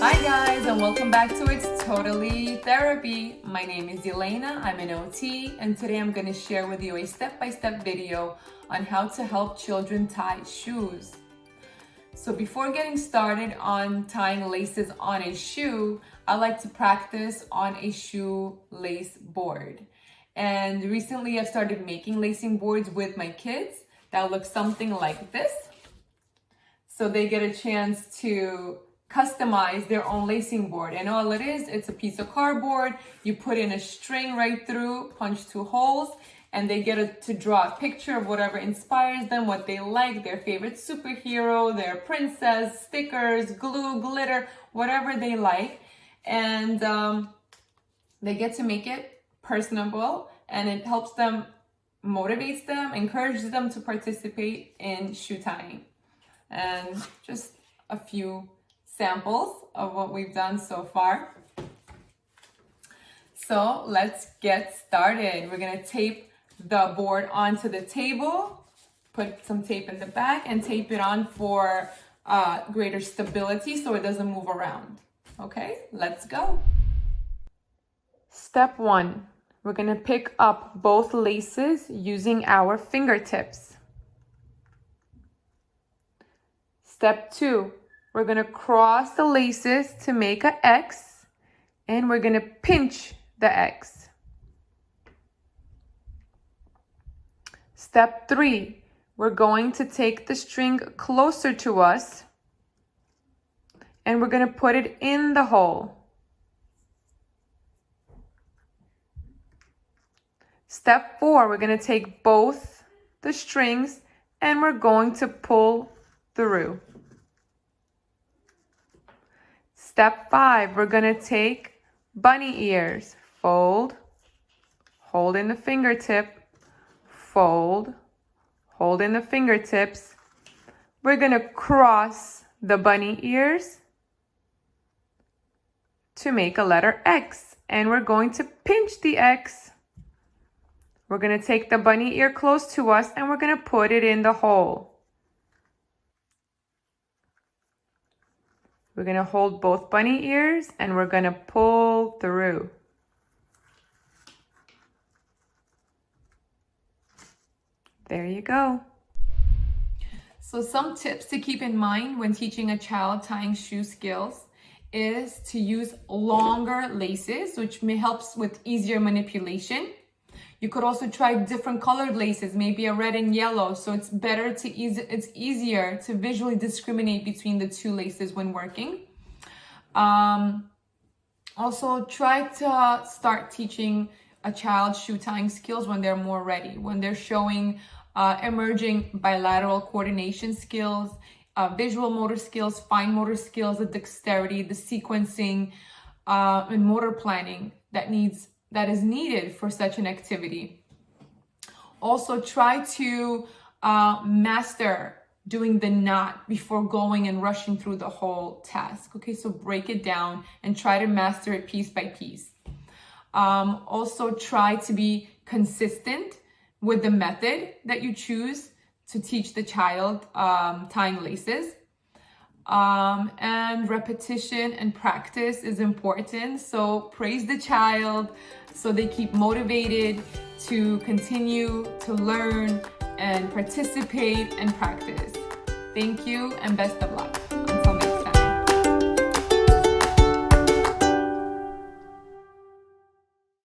Hi guys, and welcome back to It's Totally Therapy. My name is Elena, I'm an OT, and today I'm going to share with you a step-by-step video on how to help children tie shoes. So before getting started on tying laces on a shoe, I like to practice on a shoelace board. And recently I've started making lacing boards with my kids that look something like this. So they get a chance to customize their own lacing board. And all it is, it's a piece of cardboard. You put in a string right through, punch 2 holes, and they get to draw a picture of whatever inspires them, what they like, their favorite superhero, their princess, stickers, glue, glitter, whatever they like. And they get to make it personable, and it helps them, motivates them, encourages them to participate in shoe tying. And just a few samples of what we've done so far. So let's get started. We're gonna tape the board onto the table, put some tape in the back, and tape it on for greater stability so it doesn't move around. Okay, let's go. Step 1, we're gonna pick up both laces using our fingertips. Step 2, we're going to cross the laces to make an X, and we're going to pinch the X. Step 3, we're going to take the string closer to us, and we're going to put it in the hole. Step 4, we're going to take both the strings, and we're going to pull through. Step 5, we're going to take bunny ears, fold, hold in the fingertip, fold, hold in the fingertips. We're going to cross the bunny ears to make a letter X, and we're going to pinch the X. We're going to take the bunny ear close to us, and we're going to put it in the hole. We're going to hold both bunny ears, and we're going to pull through. There you go. So some tips to keep in mind when teaching a child tying shoe skills is to use longer laces, which helps with easier manipulation. You could also try different colored laces, maybe a red and yellow, so it's easier to visually discriminate between the two laces when working. Also, try to start teaching a child shoe tying skills when they're more ready, when they're showing emerging bilateral coordination skills, visual motor skills, fine motor skills, the dexterity, the sequencing, and motor planning that is needed for such an activity. Also, try to master doing the knot before going and rushing through the whole task. Okay, so break it down and try to master it piece by piece. Also, try to be consistent with the method that you choose to teach the child tying laces. And repetition and practice is important. So praise the child so they keep motivated to continue to learn and participate and practice. Thank you and best of luck.